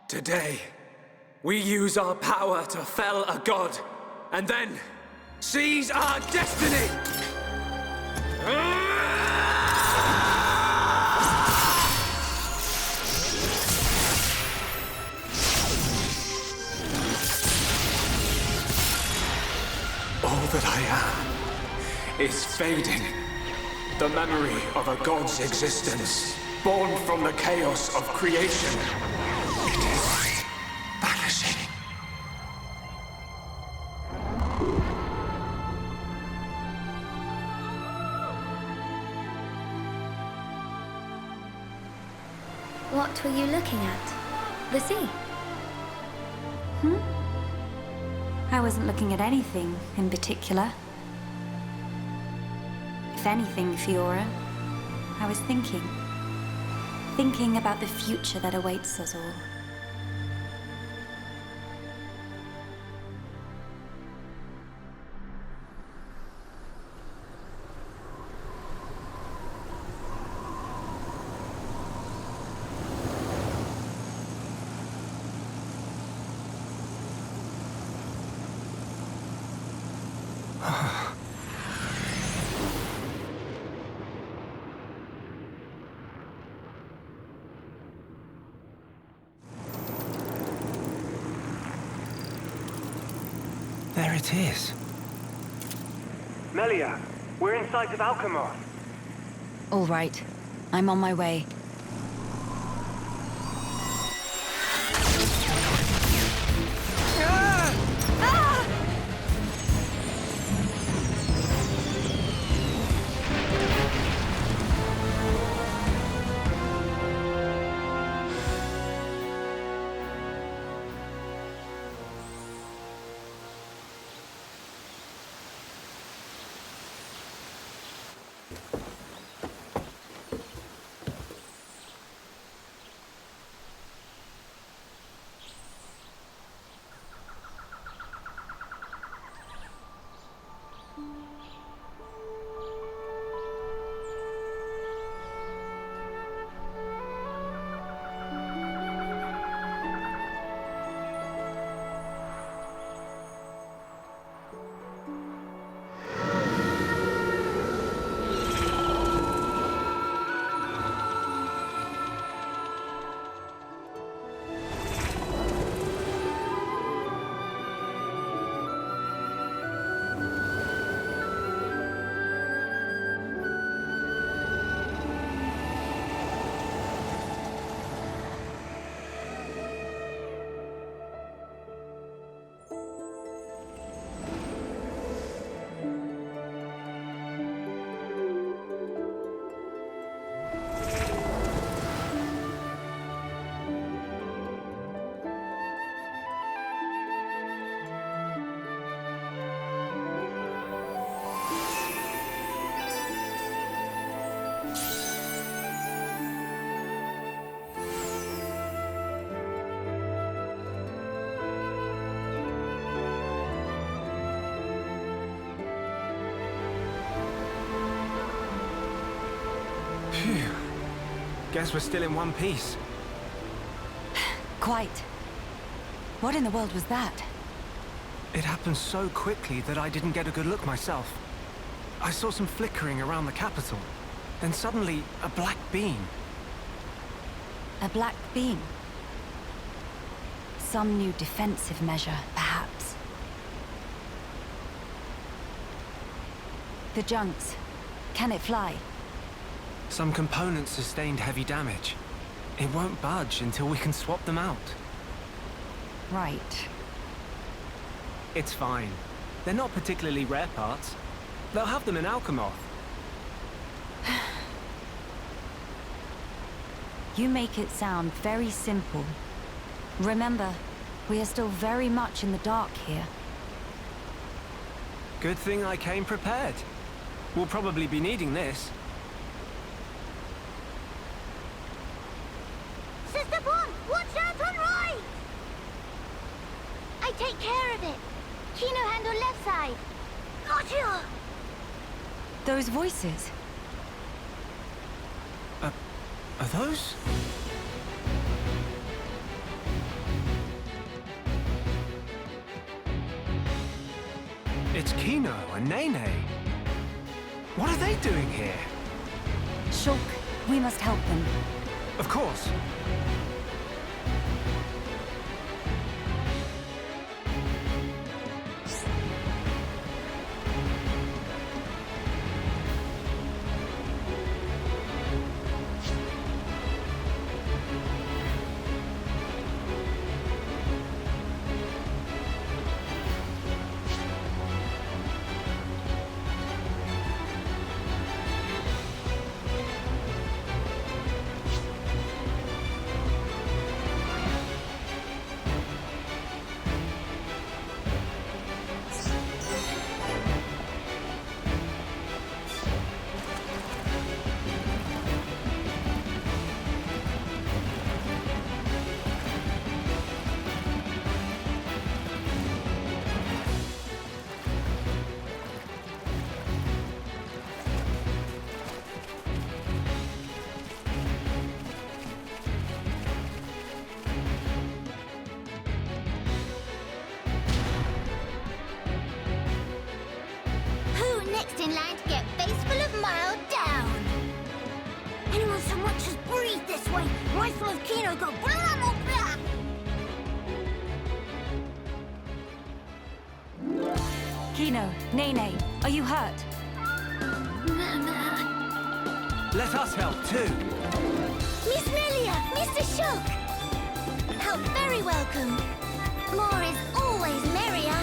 Today, we use our power to fell a god, and then seize our destiny! All that I am is fading. The memory of a god's existence, born from the chaos of creation. It is vanishing. What were you looking at? The sea? I wasn't looking at anything in particular. If anything, Fiora, I was thinking. Thinking about the future that awaits us all. There it is. Melia, we're in sight of Alchemoth. All right, I'm on my way. Phew. Guess we're still in one piece. Quite. What in the world was that? It happened so quickly that I didn't get a good look myself. I saw some flickering around the capital. Then suddenly, a black beam. A black beam? Some new defensive measure, perhaps. The junks. Can it fly? Some components sustained heavy damage. It won't budge until we can swap them out. Right. It's fine. They're not particularly rare parts. They'll have them in Alchemoth. You make it sound very simple. Remember, we are still very much in the dark here. Good thing I came prepared. We'll probably be needing this. Sister Bon, watch out on right! I take care of it. Kino handle left side. Gotcha! Those voices. Are those? It's Kino and Nene. What are they doing here? Shulk, we must help them. Of course. Next in line to get face full of mild down. Anyone so much as breathe this way, rifle of Kino go blah blah blah. Kino, Nene, are you hurt? Let us help too. Miss Melia, Mr. Shulk. Help very welcome. More is always merrier.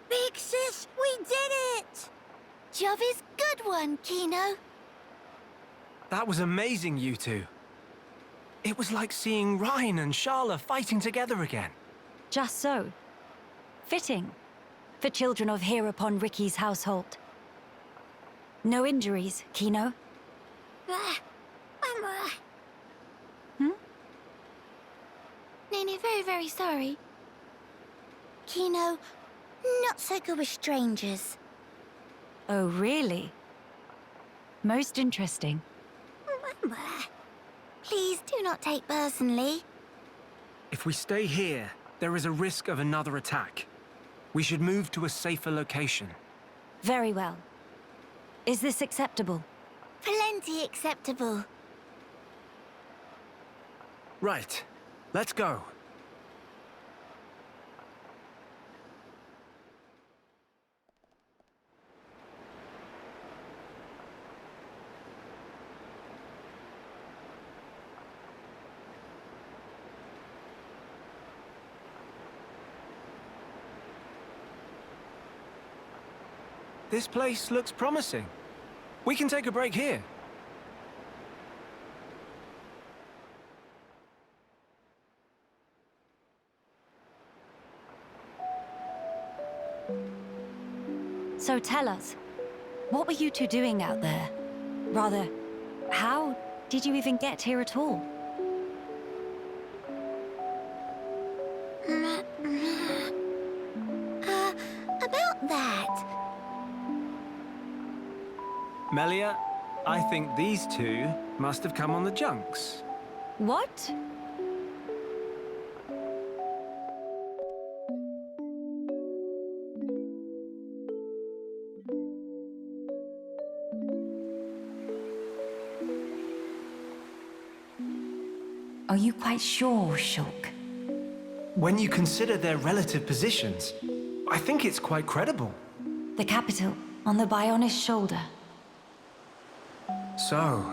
Big sis, we did it! Job is good one, Kino. That was amazing, you two. It was like seeing Ryan and Sharla fighting together again. Just so. Fitting. For children of here upon Ricky's household. No injuries, Kino? Nene, very, very sorry. Kino, not so good with strangers. Oh, really? Most interesting. Please do not take personally. If we stay here, there is a risk of another attack. We should move to a safer location. Very well. Is this acceptable? Plenty acceptable. Right. Let's go. This place looks promising. We can take a break here. So tell us, what were you two doing out there? Rather, how did you even get here at all? About that. Melia, I think these two must have come on the junks. What? Are you quite sure, Shulk? When you consider their relative positions, I think it's quite credible. The capital, on the Bionis shoulder. So...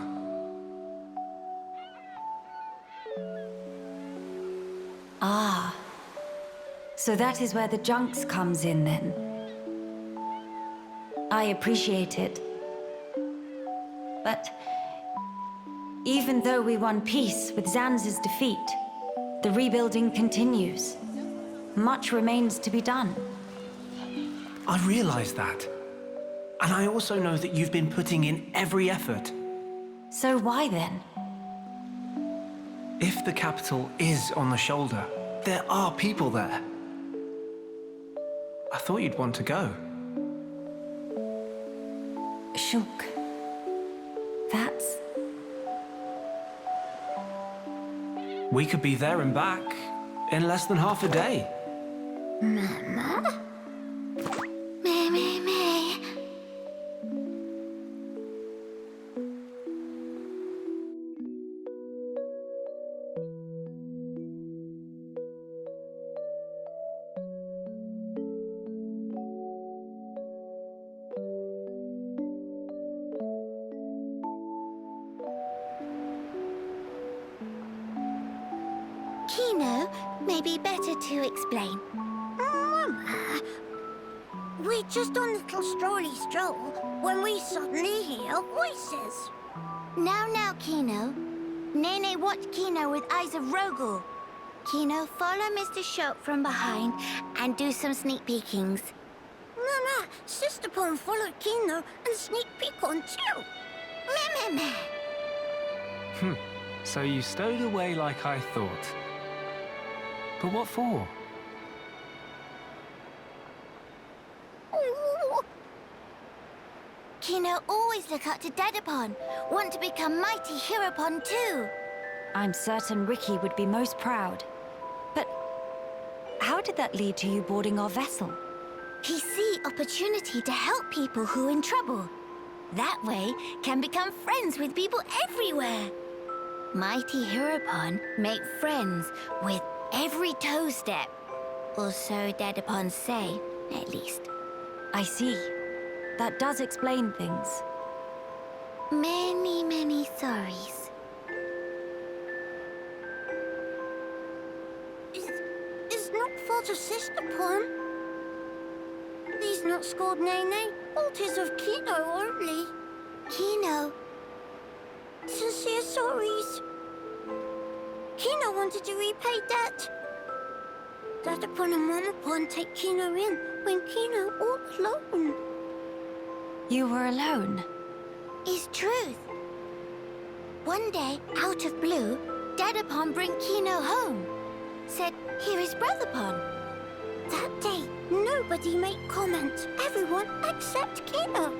Ah. So that is where the Junks comes in, then. I appreciate it. But... even though we won peace with Zanz's defeat, the rebuilding continues. Much remains to be done. I realize that. And I also know that you've been putting in every effort. So why then? If the capital is on the shoulder, there are people there. I thought you'd want to go. Shulk. That's... We could be there and back in less than half a day. Mama? Me. Kino, maybe better to explain. Mama, we're just on a little strolly stroll when we suddenly hear voices. Now, Kino. Nene watched Kino with eyes of Rogel. Kino, follow Mr. Shulk from behind and do some sneak peekings. Mama, Sister Pon followed Kino and sneak peek on too. Meh. So you stowed away like I thought. But what for? Ooh. Kino always look up to Dadapon. Want to become mighty Heropon too. I'm certain Ricky would be most proud. But how did that lead to you boarding our vessel? He see opportunity to help people who in trouble. That way can become friends with people everywhere. Mighty Heropon make friends with every toe step. Or so Dadapon say, at least. I see. That does explain things. Many sorries. It's not fault of Sister Pon. He's not scored Nene. Fault is of Kino only. Kino. Sincere sorries. Kino wanted to repay debt. Dadapon and Mamapon take Kino in when Kino all alone. You were alone? Is truth. One day, out of blue, Dadapon bring Kino home. Said, here is Brotherpon. That day, nobody make comment. Everyone except Kino.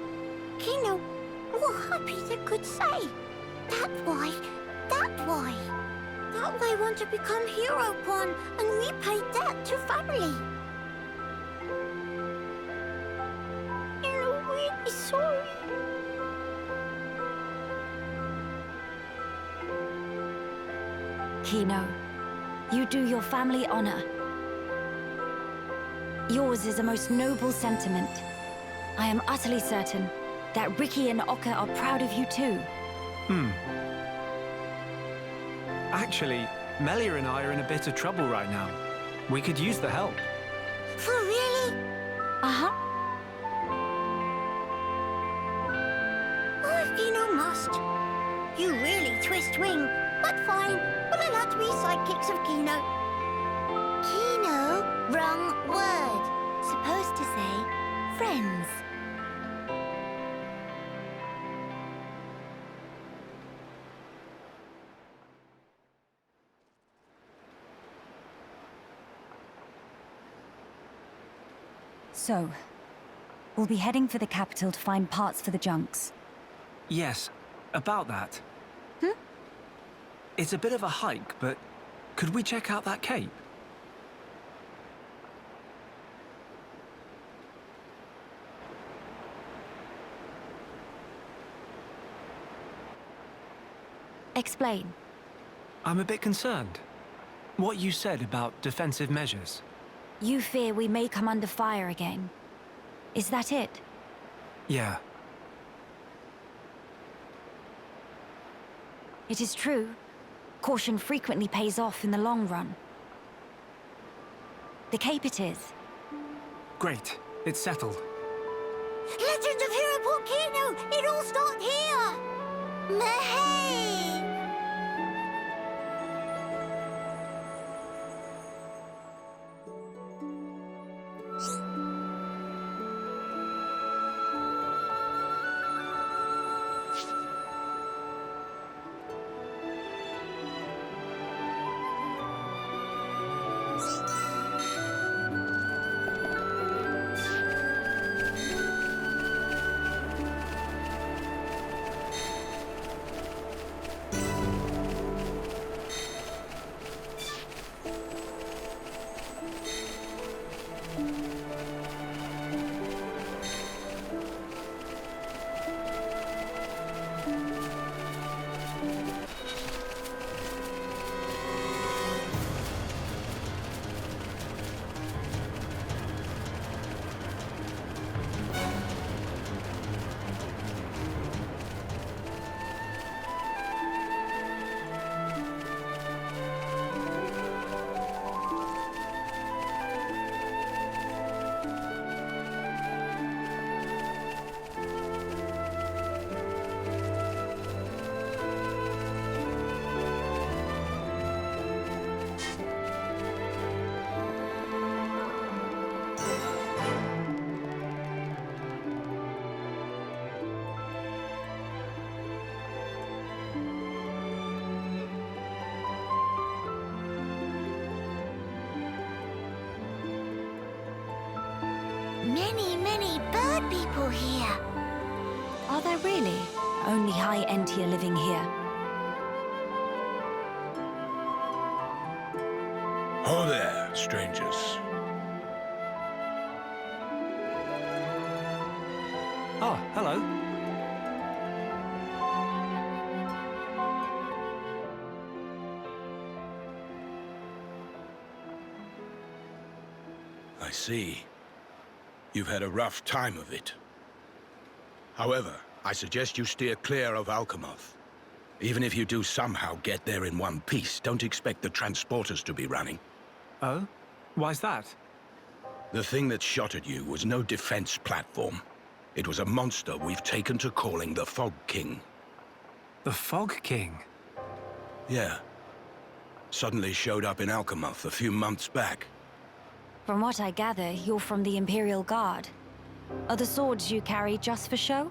Kino more happy they could say. That why. That way want to become Heropon and repay debt to family. You're really sorry. Kino, you do your family honor. Yours is a most noble sentiment. I am utterly certain that Ricky and Oka are proud of you too. Actually, Melia and I are in a bit of trouble right now. We could use the help. For really? Uh-huh. Oh, Kino must. You really twist wing, but fine. We'll allow to be sidekicks of Kino. Kino? Wrong word. Supposed to say friends. So, we'll be heading for the capital to find parts for the junks. Yes, about that. It's a bit of a hike, but could we check out that cape? Explain. I'm a bit concerned. What you said about defensive measures. You fear we may come under fire again. Is that it? Yeah. It is true. Caution frequently pays off in the long run. The Cape it is. Great. It's settled. Legend of Hero Port Kino! It all started here! Mehey! Many bird people here. Are there really? Only high Entia living here. Oh there, strangers. Oh, hello. I see. You've had a rough time of it. However, I suggest you steer clear of Alchemoth. Even if you do somehow get there in one piece, don't expect the transporters to be running. Oh? Why's that? The thing that shot at you was no defense platform. It was a monster we've taken to calling the Fog King. The Fog King? Yeah. Suddenly showed up in Alchemoth a few months back. From what I gather, you're from the Imperial Guard. Are the swords you carry just for show?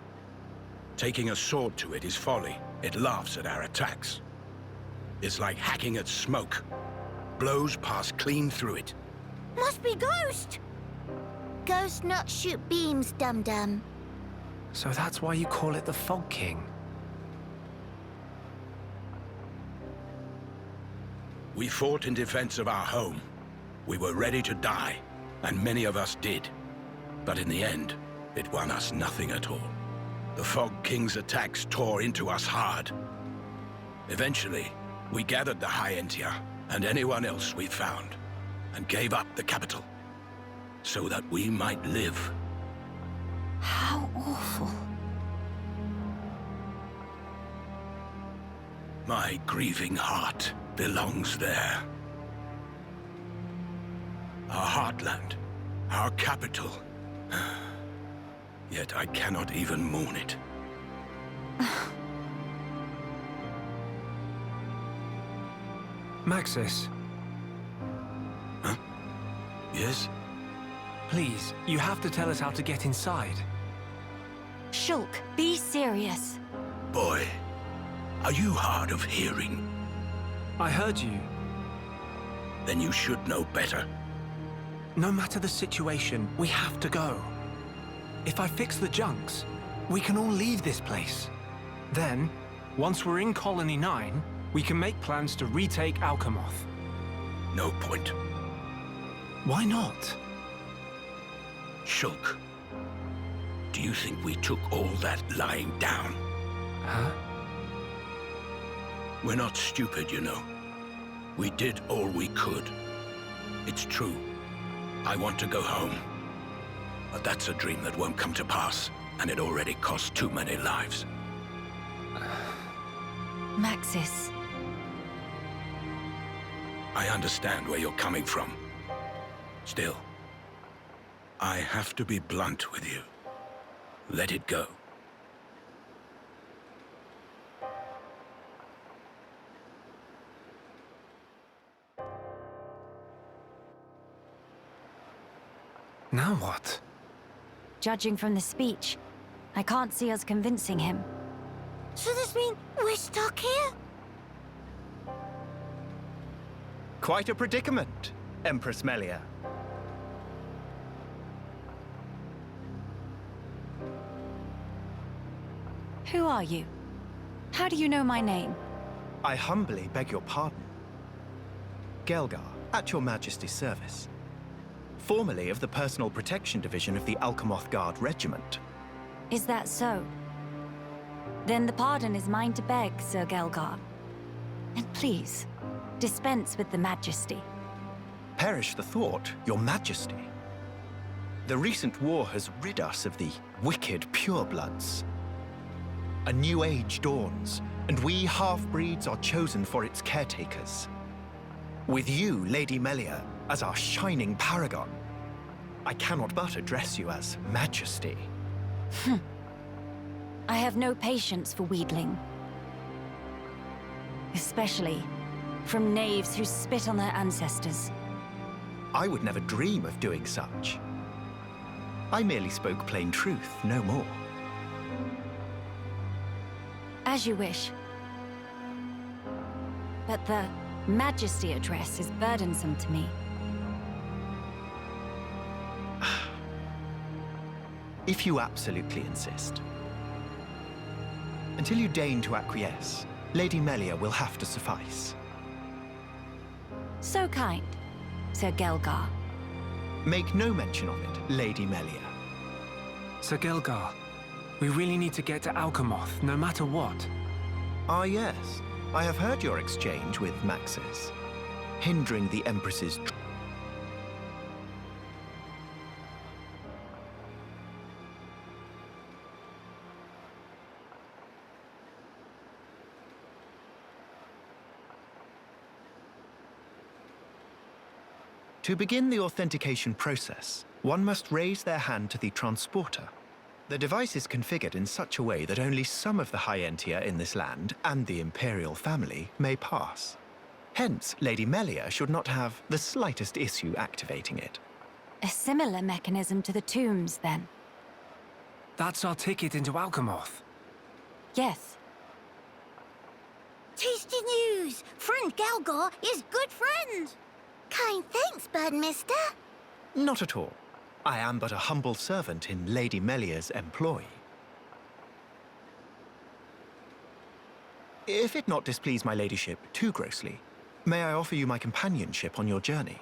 Taking a sword to it is folly. It laughs at our attacks. It's like hacking at smoke. Blows pass clean through it. Must be Ghost! Ghost not shoot beams, dum-dum. So that's why you call it the Fog King? We fought in defense of our home. We were ready to die, and many of us did. But in the end, it won us nothing at all. The Fog King's attacks tore into us hard. Eventually, we gathered the High Entia and anyone else we found, and gave up the capital, so that we might live. How awful. My grieving heart belongs there. Our heartland, our capital. Yet I cannot even mourn it. Maxis, Huh? Yes? please, you have to tell us how to get inside. Shulk, be serious. Boy, are you hard of hearing? I heard you. Then you should know better. No matter the situation, we have to go. If I fix the junks, we can all leave this place. Then, once we're in Colony 9, we can make plans to retake Alchemoth. No point. Why not? Shulk, do you think we took all that lying down? Huh? We're not stupid, you know. We did all we could. It's true. I want to go home. But that's a dream that won't come to pass, and it already cost too many lives. Maxis. I understand where you're coming from. Still, I have to be blunt with you. Let it go. Now what? Judging from the speech, I can't see us convincing him. So this mean we're stuck here? Quite a predicament, Empress Melia. Who are you? How do you know my name? I humbly beg your pardon. Gelgar, at your Majesty's service. Formerly of the Personal Protection Division of the Alchemoth Guard Regiment. Is that so? Then the pardon is mine to beg, Sir Gelgar. And please, dispense with the Majesty. Perish the thought, your Majesty. The recent war has rid us of the wicked purebloods. A new age dawns, and we half-breeds are chosen for its caretakers. With you, Lady Melia, as our shining paragon, I cannot but address you as Majesty. I have no patience for wheedling. Especially from knaves who spit on their ancestors. I would never dream of doing such. I merely spoke plain truth, no more. As you wish. But the Majesty address is burdensome to me. If you absolutely insist. Until you deign to acquiesce, Lady Melia will have to suffice. So kind, Sir Gelgar. Make no mention of it, Lady Melia. Sir Gelgar, we really need to get to Alchemoth, no matter what. Ah, yes. I have heard your exchange with Maxis. Hindering the Empress's... To begin the authentication process, one must raise their hand to the transporter. The device is configured in such a way that only some of the High Entia in this land and the Imperial family may pass. Hence, Lady Melia should not have the slightest issue activating it. A similar mechanism to the tombs, then. That's our ticket into Alchemoth. Yes. Tasty news! Friend Gelgar is good friend! Kind thanks, Birdmister. Not at all. I am but a humble servant in Lady Melia's employ. If it not displease my ladyship too grossly, may I offer you my companionship on your journey?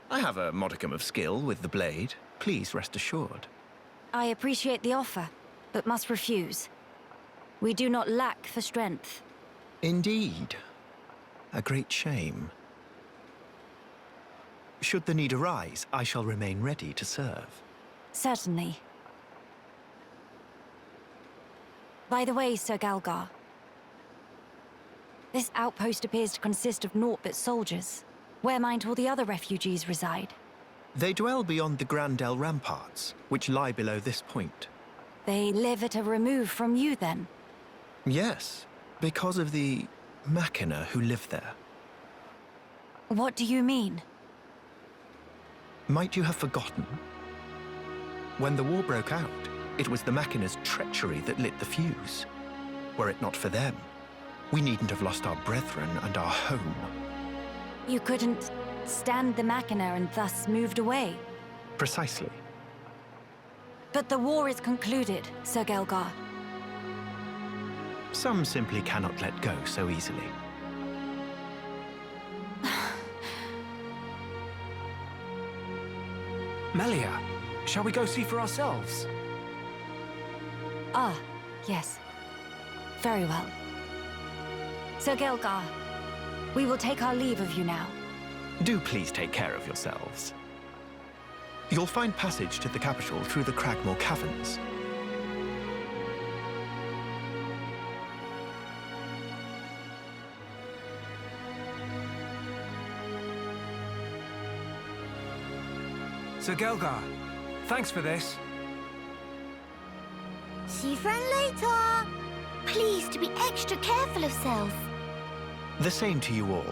I have a modicum of skill with the blade. Please rest assured. I appreciate the offer, but must refuse. We do not lack for strength. Indeed. A great shame. Should the need arise, I shall remain ready to serve. Certainly. By the way, Sir Gelgar, this outpost appears to consist of naught but soldiers. Where might all the other refugees reside? They dwell beyond the Grandel ramparts, which lie below this point. They live at a remove from you, then? Yes, because of the Machina who live there. What do you mean? Might you have forgotten? When the war broke out, it was the Machina's treachery that lit the fuse. Were it not for them, we needn't have lost our brethren and our home. You couldn't stand the Machina and thus moved away? Precisely. But the war is concluded, Sir Gelgar. Some simply cannot let go so easily. Melia, shall we go see for ourselves? Ah, yes. Very well. Sir Gelgar, we will take our leave of you now. Do please take care of yourselves. You'll find passage to the capital through the Cragmore Caverns. Sir Gelgar, thanks for this. See you friend later. Please to be extra careful of self. The same to you all.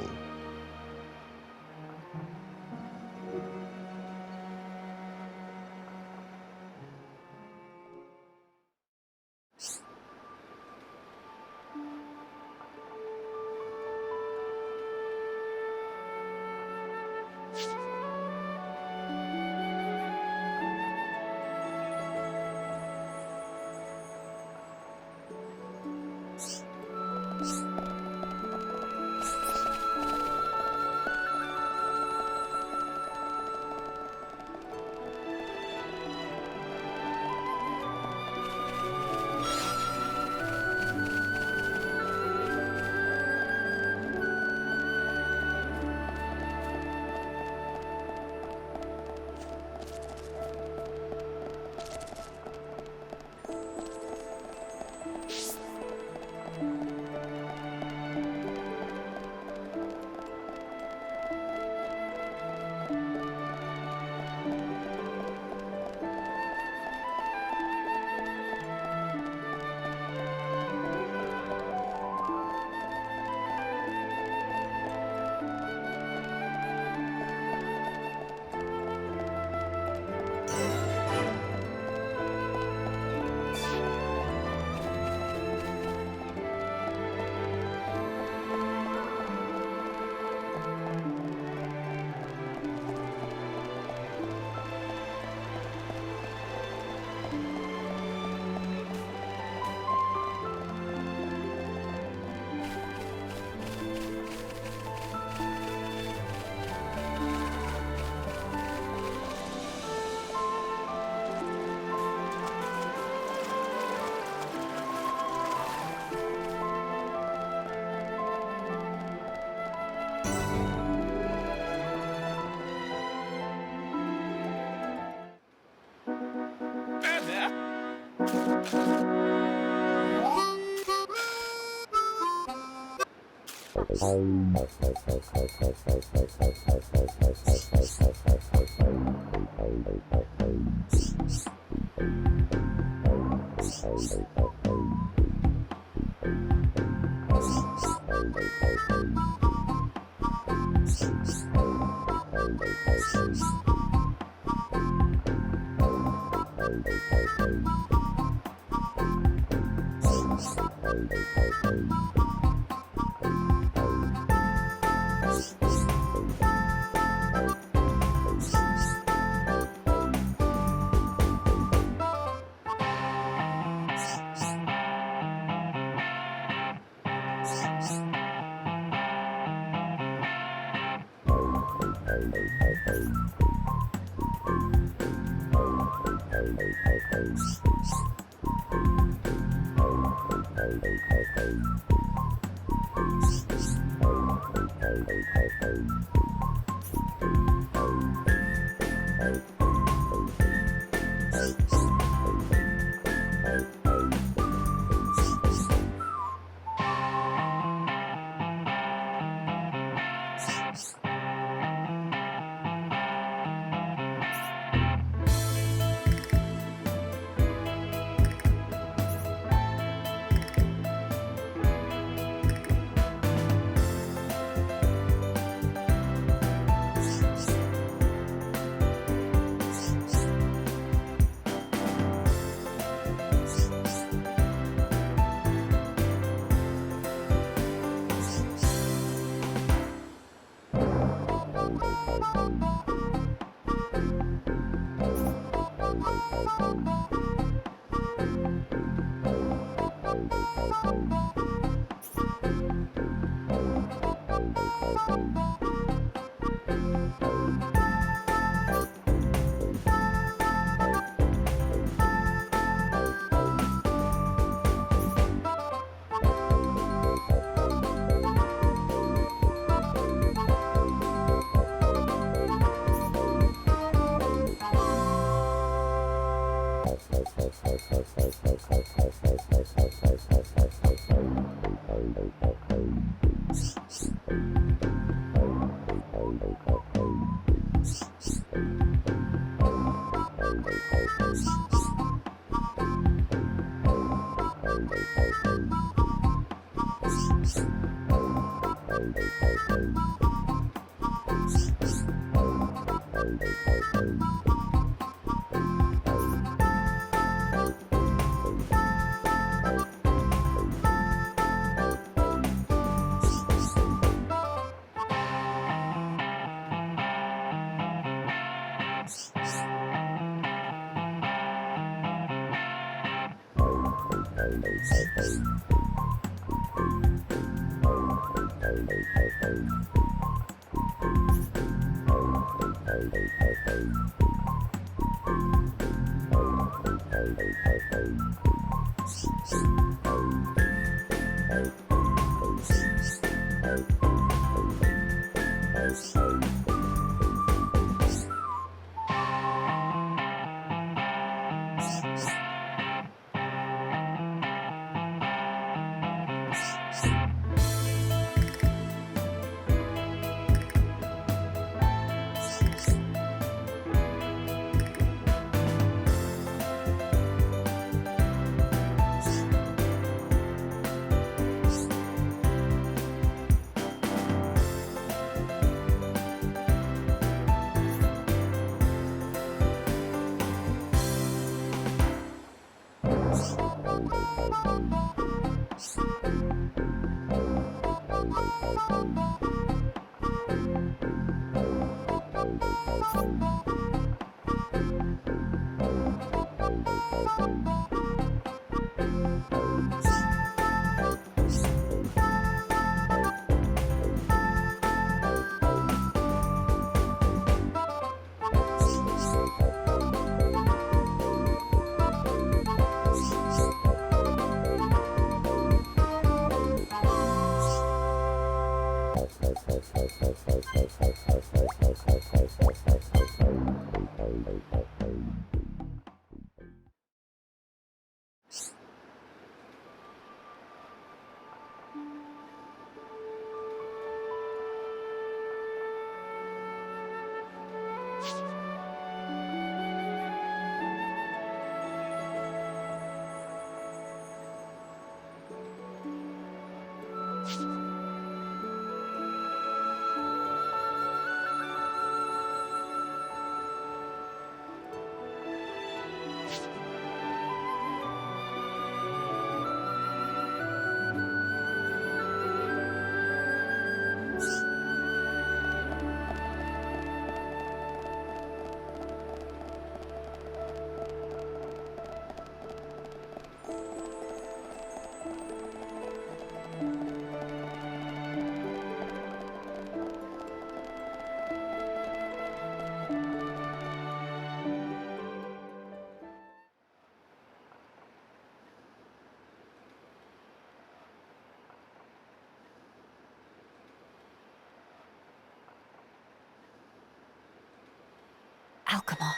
Alchemoth.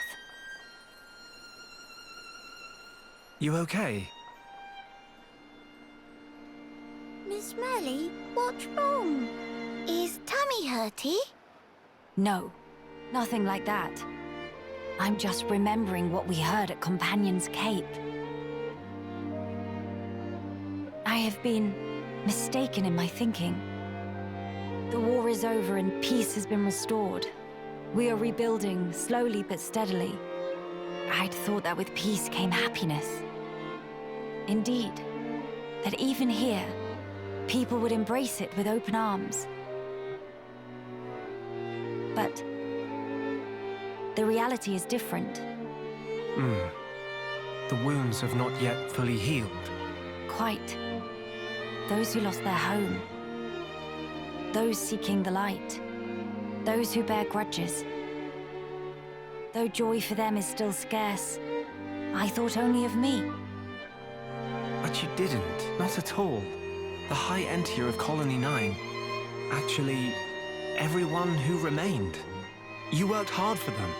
You okay? Miss Melly, what's wrong? Is tummy hurty? No, nothing like that. I'm just remembering what we heard at Companion's Cape. I have been mistaken in my thinking. The war is over and peace has been restored. We are rebuilding, slowly but steadily. I'd thought that with peace came happiness. Indeed, that even here, people would embrace it with open arms. But the reality is different. The wounds have not yet fully healed. Quite. Those who lost their home. Those seeking the light. Those who bear grudges. Though joy for them is still scarce, I thought only of me. But you didn't, not at all. The High Entier of Colony 9. Actually, everyone who remained. You worked hard for them.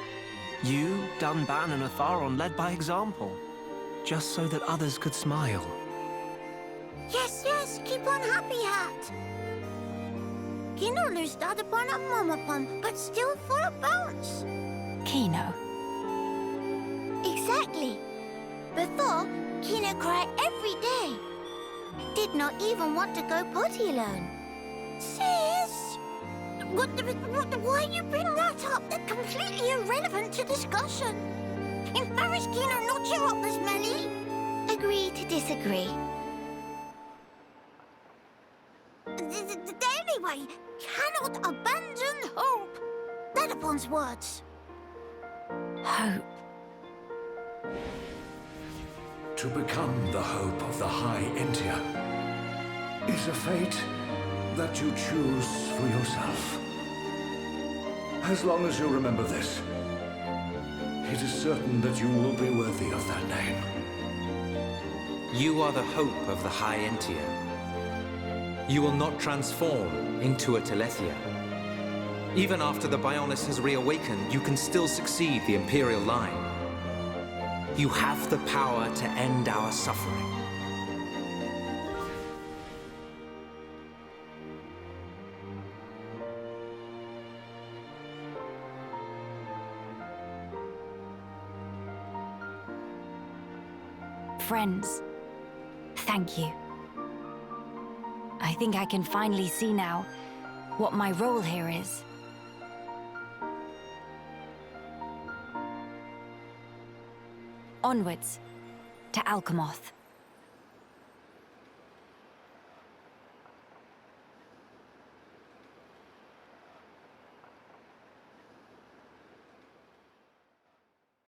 You, Dunban, and Atharon led by example. just so that others could smile. Yes, yes, keep on happy, Hat. Kino loosed out upon a momopom, but still full of bounce. Kino. Exactly. Before, Kino cried every day. Did not even want to go potty alone. Sis! Why you bring that up? That's completely irrelevant to discussion. Embarrass Kino not your up, Miss Melly. Agree to disagree. Anyway, cannot abandon hope. Ledapon's words. Hope. To become the hope of the High Entia is a fate that you choose for yourself. As long as you remember this, it is certain that you will be worthy of that name. You are the hope of the High Entia. You will not transform into a Telethia. Even after the Bionis has reawakened, you can still succeed the Imperial line. You have the power to end our suffering. Friends, thank you. I think I can finally see now what my role here is. Onwards to Alchemoth.